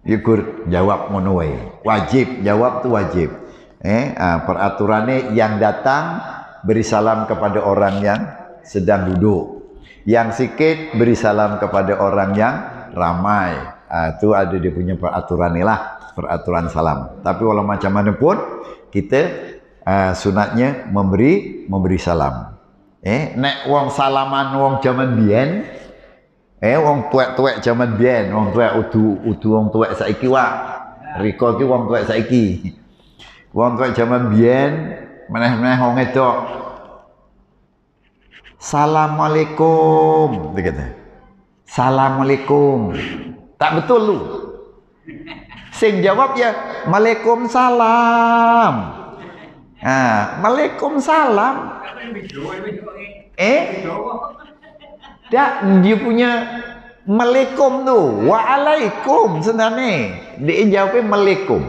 Speaker 1: Yukur jawab ngono wae. Wajib jawab tu wajib. Peraturannya yang datang beri salam kepada orang yang sedang duduk. Yang sikit beri salam kepada orang yang ramai. Itu ada dia punya peraturan ni lah. Peraturan salam. Tapi walau macam mana pun kita sunatnya memberi salam. Nek wong salaman wong zaman biyen, wong tuwek-tuwek zaman biyen, wong tuwek udu wong tuwek saiki wae. Riko ki wong tuwek saiki. Wong tuwek zaman biyen meneh-meneh wong edok. Assalamualaikum, dia kata. Assalamualaikum. Tak betul lu. Sing jawab ya Waalaikumsalam. Waalaikumsalam. Tak, dia punya Malikum tu, waalaikum sebenarnya. Dia jawabnya malikum.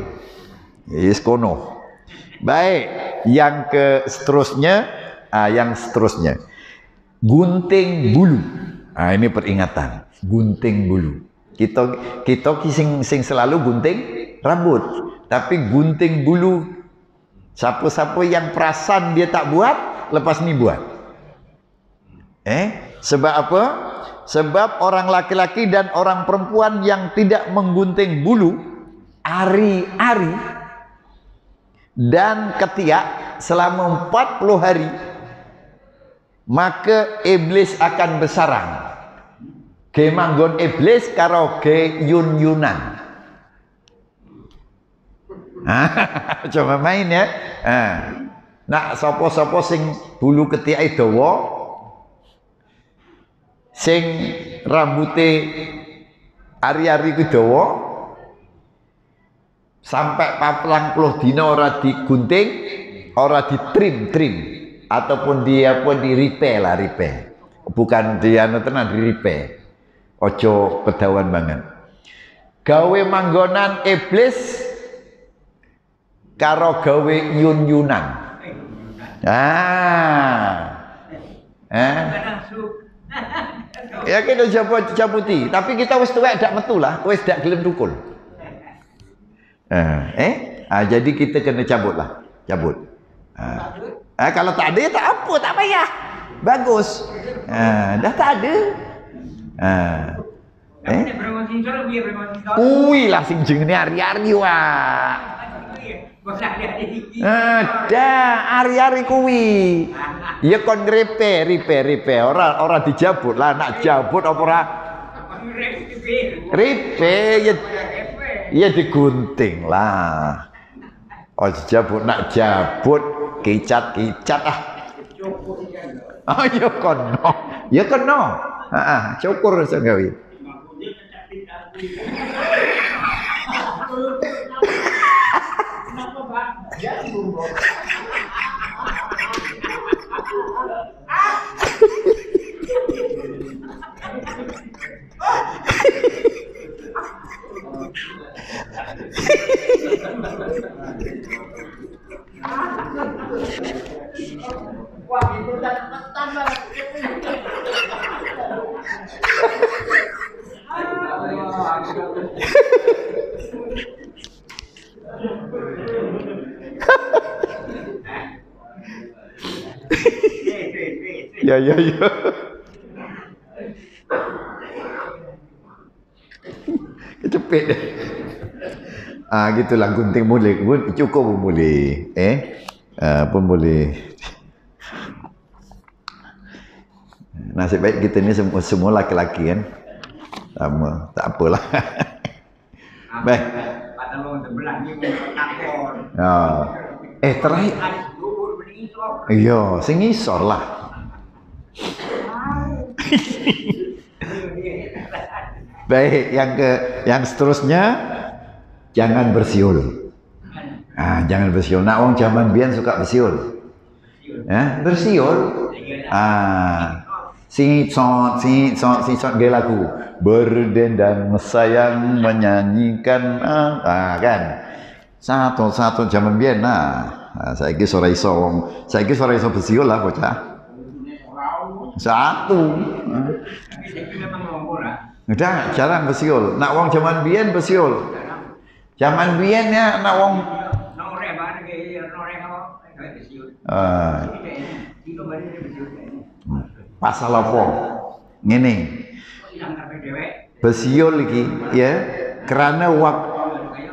Speaker 1: Yes kono. Baik, yang seterusnya, gunting bulu. Ini peringatan, gunting bulu. Kita sing selalu gunting rambut, tapi gunting bulu. Siapa-siapa yang perasan dia tak buat, lepas ni buat. Sebab apa? Sebab orang laki-laki dan orang perempuan yang tidak menggunting bulu hari-hari dan ketiak selama 40 hari, maka iblis akan bersarang. Ke manggon iblis karo ke yun-yunan. Coba main ya. Nak sapa-sapa sing bulu ketiak dawa, sing rambute ari-ari ku dawa, sampai 40 dina ora digunting, ora ditrim ataupun dia pun di repair. Bukan dia tenan di repair. Ojo kedawan banget. Gawe manggonan iblis karo gawe yun-yunan. Ya kita cabuti, tapi kita wis tuwek dak metu lah, wis dak gelem tukul. Jadi kita kena cabut. Kalau tak ada tak apa, tak payah. Bagus. Dah tak ada. Kui lah sing jeng ni hari-hari wah. Dah hari-hari kui. Ya kon repair. Ora dijabut lah, nak jabut apa ora? Repair ya digunting lah. Oh jabut, nak jabut kicat ya kono. Cukur senggawi. Ya. Kecepet deh. Gitulah gunting boleh, cukur pun boleh. Pun boleh. Nasib baik kita ni semua laki-laki kan. Sama, tak apalah. Baik. Terakhir. Iya, sing ngisor lah. Baik, yang seterusnya jangan bersiul. Jangan bersiul. Nak wong zaman biyen suka bersiul. Bersiul. Sing gaya lagu. Berdendang sayang menyanyikan kan. Satu zaman biyen saiki ora iso bersiul lah bocah. Satu. Udah jarang bersiul. Nak wong zaman biyen bersiul. Zaman biyen ya nak wong pasal apa? Ngene. Bersiul iki ya, kerana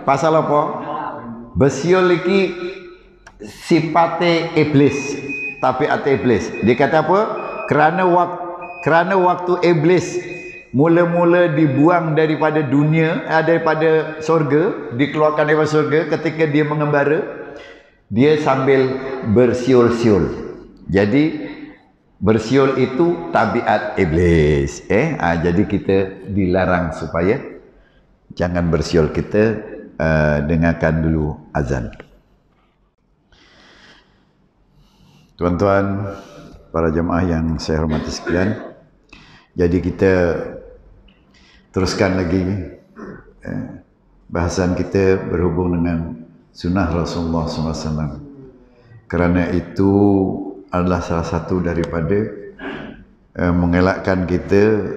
Speaker 1: pasal apa? Bersiul iki sifate iblis, tabiat iblis. Dia kata apa? Kerana waktu iblis mula-mula dibuang daripada dunia, daripada surga, dikeluarkan daripada surga, ketika dia mengembara, dia sambil bersiul-siul. Jadi bersiul itu tabiat iblis. Jadi kita dilarang supaya jangan bersiul. Kita dengarkan dulu azan. Tuan-tuan, para jemaah yang saya hormati sekalian, jadi kita Teruskan lagi bahasan kita berhubung dengan sunnah Rasulullah SAW. Kerana itu adalah salah satu daripada mengelakkan kita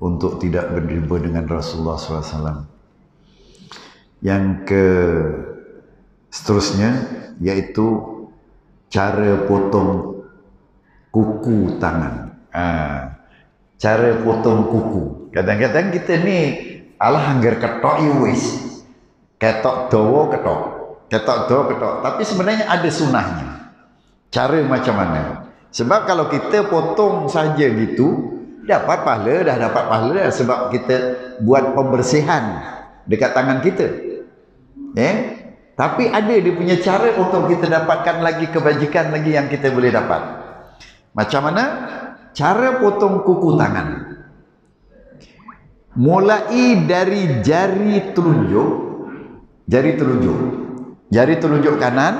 Speaker 1: untuk tidak berjumpa dengan Rasulullah SAW. Yang seterusnya iaitu cara potong kuku tangan. Cara potong kuku. Kadang-kadang kita ni alah anggar ketok wis. Ketok dawa ketok. Ketok dawa ketok. Tapi sebenarnya ada sunahnya. Cara macam mana? Sebab kalau kita potong saja gitu, dapat pahala, dah dapat pahala dah, sebab kita buat pembersihan dekat tangan kita. Tapi ada dia punya cara untuk kita dapatkan lagi kebajikan lagi yang kita boleh dapat. Macam mana? Cara potong kuku tangan. Mulai dari jari telunjuk kanan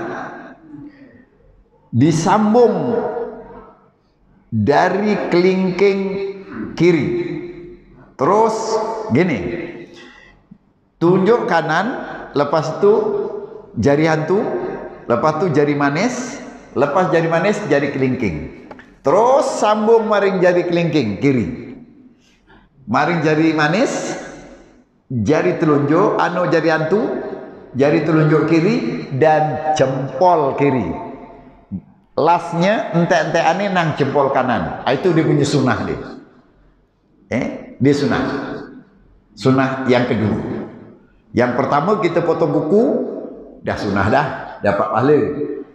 Speaker 1: disambung dari kelingking kiri. Terus gini. Tunjuk kanan, lepas itu jari hantu, lepas itu jari manis, lepas jari manis jari kelingking. Terus sambung maring jari kelingking kiri. Maring jari manis, jari telunjuk, jari hantu, jari telunjuk kiri dan jempol kiri. Lastnya entek-entekane nang jempol kanan. Itu dia punya sunnah dia. Dia sunnah. Sunnah yang kedua. Yang pertama kita potong kuku, dah sunnah dah, dapat pahala.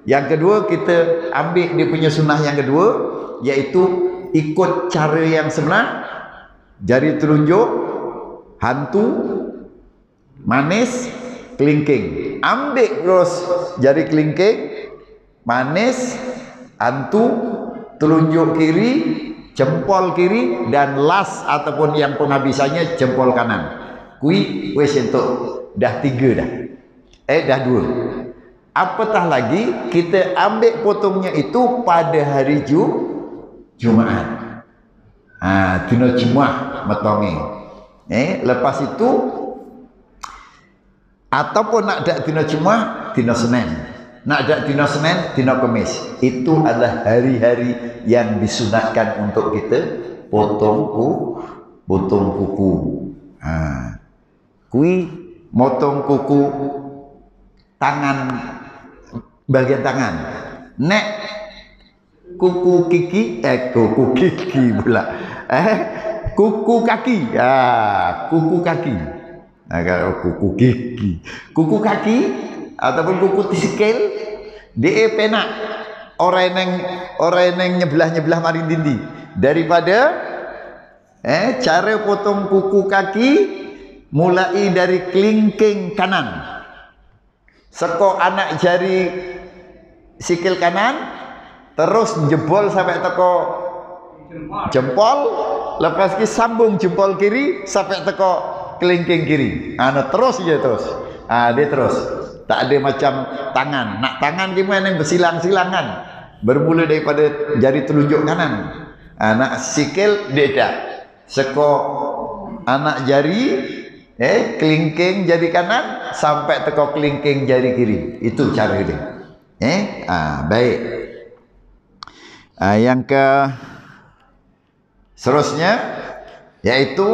Speaker 1: Yang kedua kita ambil dia punya sunnah yang kedua, iaitu ikut cara yang sebenar. Jari telunjuk, hantu, manis, kelingking. Ambil terus jari kelingking, manis, hantu, telunjuk kiri, jempol kiri, dan las ataupun yang penghabisannya jempol kanan. Kui wes entuk dah 3 dah. Dah 2. Apatah lagi kita ambil potongnya itu pada hari Jumaat. Dina Jumaat metonge. Lepas itu ataupun nak dak dina Jumaat, dina Senin. Nak dak dina Senin, dina Kamis. Itu adalah hari-hari yang disunatkan untuk kita potong kuku. Kui motong kuku tangan, bagian tangan. Nek kuku kiki pula. Kuku kaki. Kuku kaki. Kalau kuku kiki, kuku kaki ataupun kuku sikil, dia penak orang yang nyebelah maring dindi. Daripada cara potong kuku kaki mulai dari kelingking kanan, seko anak jari sikil kanan, terus jebol sampai teko jempol, lepas ki sambung jempol kiri sampai teko kelingking kiri. Terus je terus. Dia terus. Tak ada macam tangan. Nak tangan gimana yang bersilang-silangan. Bermula daripada jari telunjuk kanan. Nak sikil dia tak. Seko anak jari kelingking jari kanan sampai teko kelingking jari kiri. Itu cara dia. Baik. Yang ke seterusnya yaitu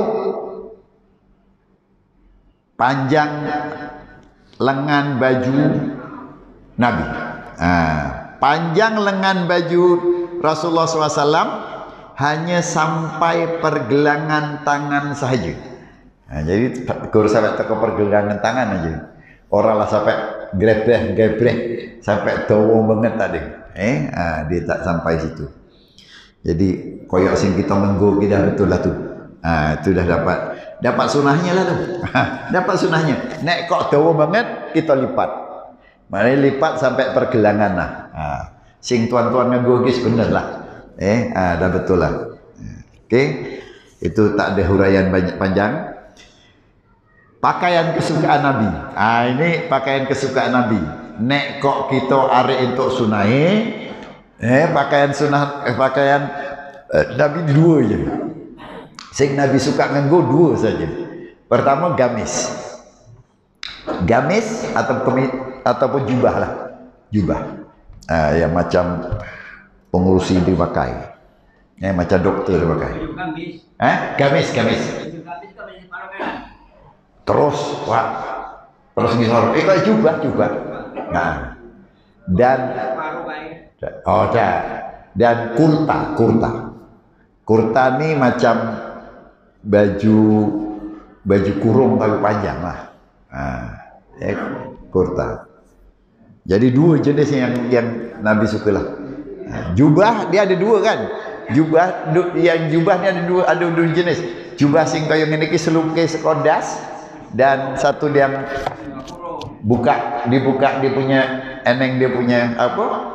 Speaker 1: panjang lengan baju Nabi. Panjang lengan baju Rasulullah SAW hanya sampai pergelangan tangan sahaja. Jadi kur sampai teko pergelangan tangan aja. Orang lah sampai grebreh sampai dawa banget tadi. Dia tak sampai situ. Jadi koyok sing kita menggo kita betul lah tu. Itu dah dapat sunahnya lah tu. Dapat sunahnya. Nek kok dawa banget kita lipat. Mari lipat sampai pergelangan lah. Sing tuan-tuan nganggo guys bener lah. Dah betul lah. Okey. Itu tak ada huraian banyak panjang. Pakaian kesukaan Nabi. Ini pakaian kesukaan Nabi. Nek kok kita arek untuk sunai, pakaian Nabi dua je. Sing Nabi suka nganggo dua saja. Pertama gamis. Gamis ataupun jubah lah. Jubah. Yang macam pengurusi dipakai. Macam doktor dipakai. Gamis. Terus, terus ngisor. Kayak jubah. Nah. Dan kurta ni macam baju kurung tapi panjang lah. Kurta. Jadi dua jenis yang Nabi suka lah. Jubah dia ada dua kan. Jubah ni ada dua jenis. Jubah sing kaya ngene iki selungke sekodas, dan satu yang dibuka dia punya eneng, dia punya apa?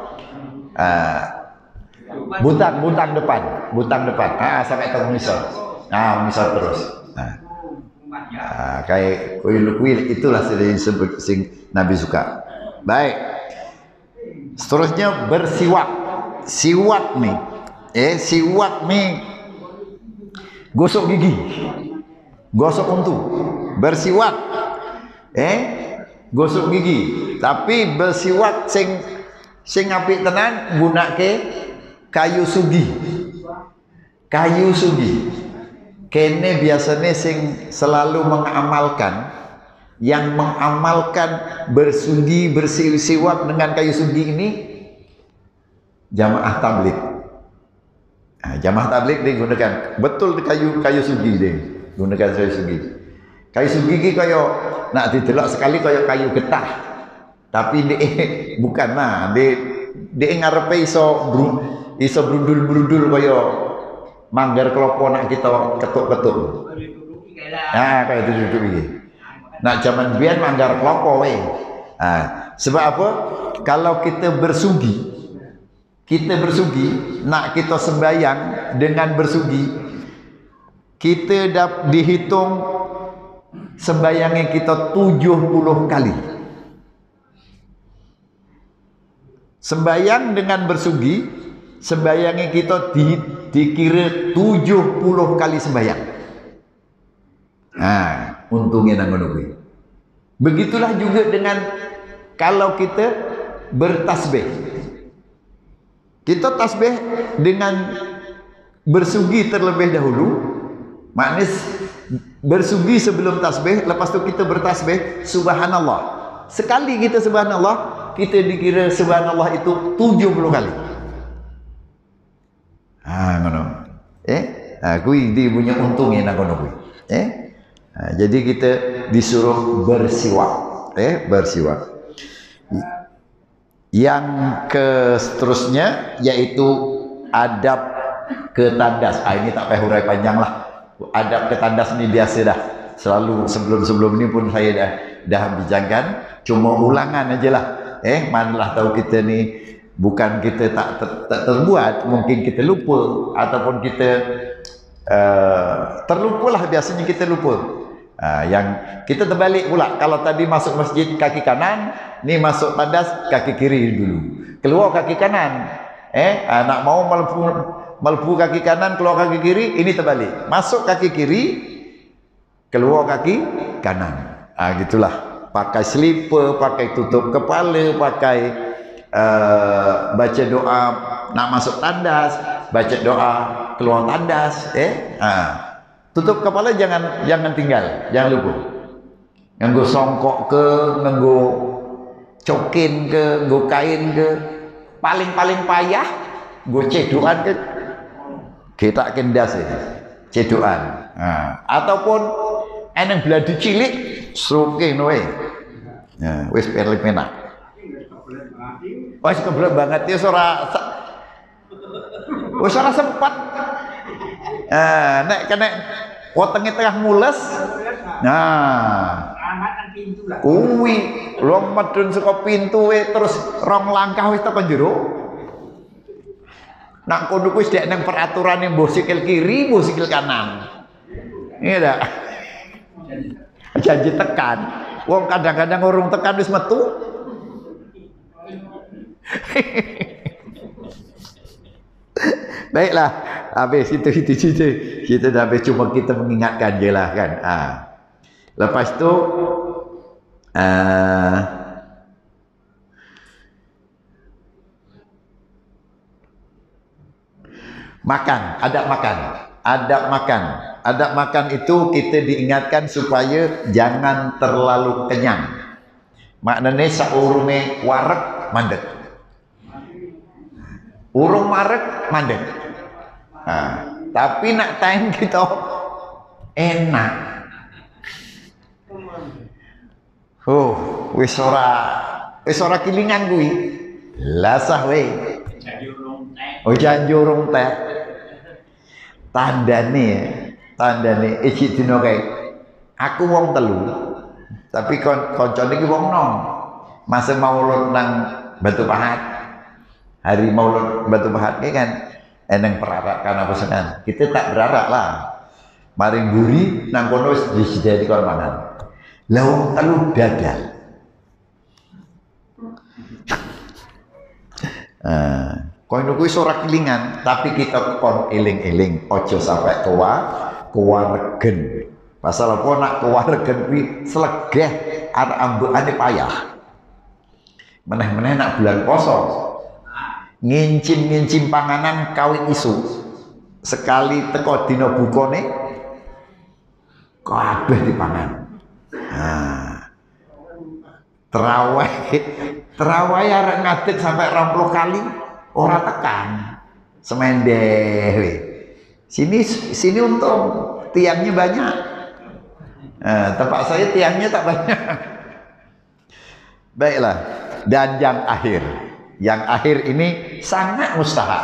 Speaker 1: Butang depan. Sampai ke misal. Misal terus. Kayak kuil itulah sing Nabi suka. Baik. Seterusnya bersiwak. Siwak nih gosok gigi, gosok untu. Bersiwak gosok gigi, tapi bersiwak sing apik tenan gunake kayu sugi. Kene biasanya sing selalu mengamalkan bersiwak dengan kayu sugi ini jamaah tabligh. Jamaah tabligh digunakan betul kayu sugi dia gunakan kayu sugi. Kayu sugi ki kaya nak didelok sekali kaya kayu getah, tapi bukan lah. Dia ngarepe iso brundul kaya manggar klopo nak kita ketuk-ketuk. Kayak duduk iki. Nak zaman biyen manggar klopo we. Sebab apa? Kalau kita bersugi, nak kita sembahyang dengan bersugi, kita dihitung sembahyangnya kita 70 kali. Sembahyang dengan bersugi, sembahyangnya kita dikira 70 kali sembahyang. Untungnya nang ngono kuwi. Begitulah juga dengan kalau kita bertasbih. Kita tasbih dengan bersugi terlebih dahulu. Maknanya bersugi sebelum tasbih, lepas tu kita bertasbih subhanallah. Sekali kita subhanallah, kita dikira subhanallah itu 70 kali. Ngono. Kuwi dia punya untungnya nang ngono kuwi. Jadi kita disuruh bersiwak, bersiwak. Yang seterusnya yaitu adab ke tandas. Ini tak payah hurai panjang lah. Adab ke tandas ni biasa dah. Selalu sebelum ini pun saya dah bincangkan. Cuma ulangan aja lah. Manalah tahu kita ni bukan kita tak terbuat, mungkin kita lupa ataupun kita terlupalah, biasanya kita lupa. Yang kita terbalik pula. Kalau tadi masuk masjid kaki kanan, ni masuk tandas kaki kiri dulu. Keluar kaki kanan. Nak mau melbu kaki kanan, keluar kaki kiri, ini terbalik. Masuk kaki kiri, keluar kaki kanan. Gitulah. Pakai slipper, pakai tutup kepala, pakai baca doa nak masuk tandas, baca doa keluar tandas. Tutup kepala jangan tinggal, jangan lupa. Nganggo songkok ke, nganggo cokin ke, nganggo kain ke, paling payah nggo cedokan ke, kita kendas cedokan. Ataupun eneng bladi cilik sroke noe. Wis penak. Wis kebelet banget ya ora sempat. Nek kena wetenge tengah mules.
Speaker 2: Ramatan pintu lah.
Speaker 1: Kuwi lom medun saka pintu terus rong langkah wis tekan jero. Nak kono kuwi dek nang peraturane mbuh sikil kiri, mbuh sikil kanan. Iya dak. Janji tekan. Wong kadang-kadang urung tekan wis metu. Baiklah, habis itu kita dah habis, cuma kita mengingatkan je lah kan. Lepas tu makan, adab makan itu kita diingatkan supaya jangan terlalu kenyang. Maknanya saurunge wareg mandek, urung wareg mandek. Tapi nak time kita enak. Wis ora kilingan kuwi. Lasah we. Janjurung teh. Tandane iki dina kae. Aku wong telu. Tapi koncone iki wong nom. Masa maulud nang Batu Pahat. Hari maulud Batu Pahat ini kan eneng perarak kan apa senan. Kita tak berarak lah. Maring buri nang kono wis disediani kon mangan. Lah wong telu dadal. Kono kuwi ora kilingan, tapi kita kon eling-eling aja sampai kewaregen. Pasal apa nak kewaregen kuwi slegeh arep ambekane payah. Meneh-meneh nak bulan poso. Ngincim-ngincim panganan kawit isu. Sekali teko dina bukane kabeh dipangan. Terawih arek ngadeg sampai 20 kali ora tekan. Semendeh. Sini untung tiangnya banyak. Tempat saya tiangnya tak banyak. Baiklah, dan yang akhir ini sangat mustahak.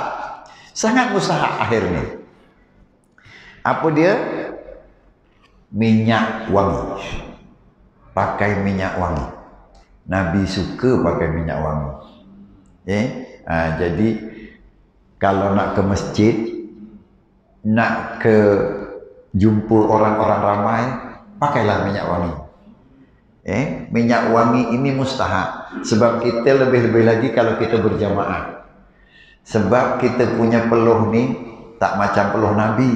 Speaker 1: Sangat mustahak akhirnya. Apa dia? Minyak wangi. Pakai minyak wangi. Nabi suka pakai minyak wangi. Jadi kalau nak ke masjid, nak ke jumpa orang-orang ramai, pakailah minyak wangi. Minyak wangi ini mustahak. Sebab kita lebih-lebih lagi kalau kita berjamaah. Sebab kita punya peluh ni tak macam peluh Nabi.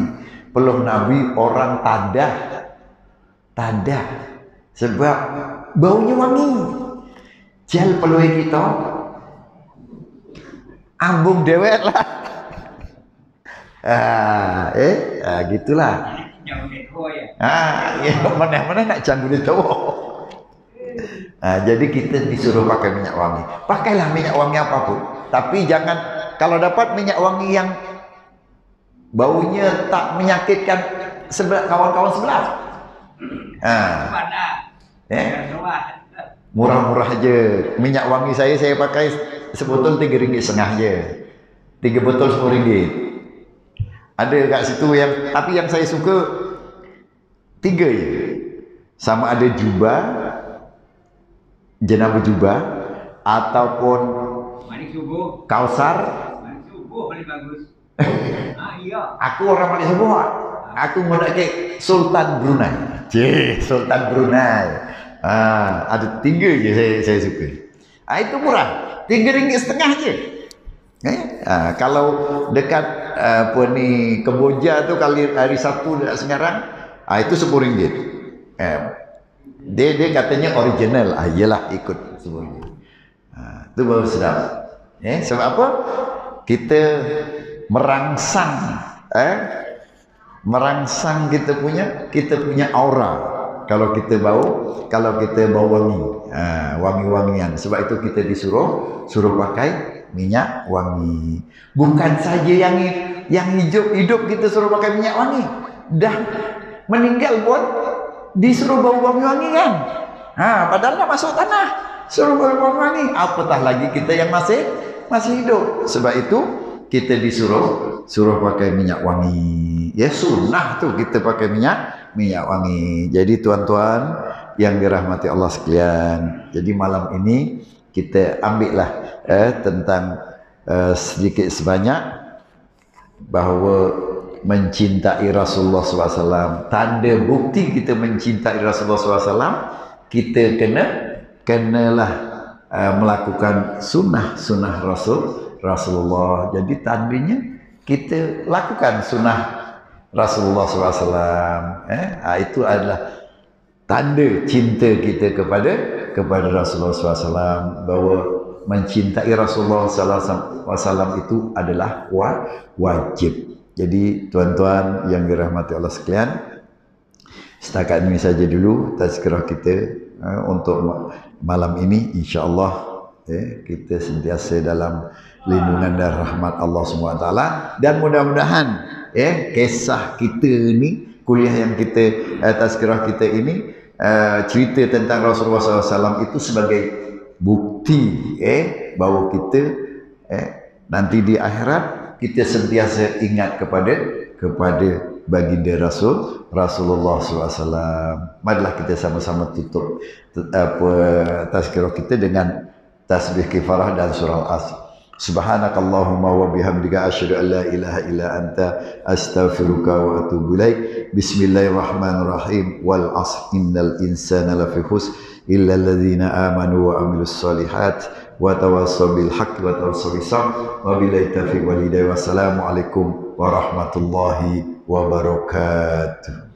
Speaker 1: Peluh Nabi orang tadah. Sebab baunya wangi. Jal peluh kita ambung dewek lah. Gitulah. Mana-mana nak janggul itu. Jadi kita disuruh pakai minyak wangi. Pakailah minyak wangi apapun. Tapi jangan, kalau dapat minyak wangi yang baunya tak menyakitkan kawan-kawan sebelah. Murah-murah aja. Minyak wangi saya pakai sebotol 3,5 ringgit je. 3 botol 10 ringgit. Ada kat situ yang, tapi yang saya suka 3 je. Sama ada jubah, jenabah jubah, ataupun kausar. Paling bagus. Iya. Aku orang Malik Subuh. Aku ngundake Sultan Brunei. Sultan Brunei. Ada 3 je saya suka. Itu murah. 3,5 ringgit je. Kalau dekat Kemboja tu kali hari Sabtu dekat Semarang, itu 10 ringgit. Dia katanya original. Iyalah ikut 10 ringgit. Itu baru sedap. Sebab apa? Kita merangsang kita punya aura. Kalau kita bau wangi, wangi-wangian. Sebab itu kita suruh pakai minyak wangi. Bukan saja yang hidup kita suruh pakai minyak wangi. Dah meninggal pun disuruh bau wangi-wangi kan. Padahal nak masuk tanah, suruh bau wangi. Apatah lagi kita yang masih hidup. Sebab itu kita disuruh pakai minyak wangi. Ya sunnah tuh kita pakai minyak wangi. Jadi tuan-tuan yang dirahmati Allah sekalian, jadi malam ini kita ambillah tentang sedikit sebanyak bahawa mencintai Rasulullah SAW. Tanda bukti kita mencintai Rasulullah SAW, kita kenalah melakukan sunnah Rasulullah. Jadi tandanya kita lakukan sunnah Rasulullah SAW. Itu adalah tanda cinta kita kepada Rasulullah SAW, bahawa mencintai Rasulullah SAW itu adalah wajib. Jadi tuan-tuan yang dirahmati Allah sekalian, setakat ini saja dulu tazkirah kita untuk malam ini. InsyaAllah kita sentiasa dalam lindungan dan rahmat Allah SWT, dan mudah-mudahan kisah kita ni, kuliah yang kita tazkirah kita ini, cerita tentang Rasulullah SAW itu sebagai bukti bahawa kita nanti di akhirat kita sentiasa ingat kepada baginda Rasulullah SAW. Marilah kita sama-sama tutup tazkirah kita dengan tasbih kifarah dan surah Al-Asr. Subhanakallahumma wa bihamdika asyhadu an la ilaha illa anta astaghfiruka wa atubu ilaik. Bismillahirrahmanirrahim. Wal 'asr innal insana lafi khusr illa alladhina amanu wa amilus solihat wa tawassaw bil haqqi wa tawassaw bis sabr. Wabillahi taufiq wal hidayah. Wassalamu alaikum warahmatullahi wabarakatuh.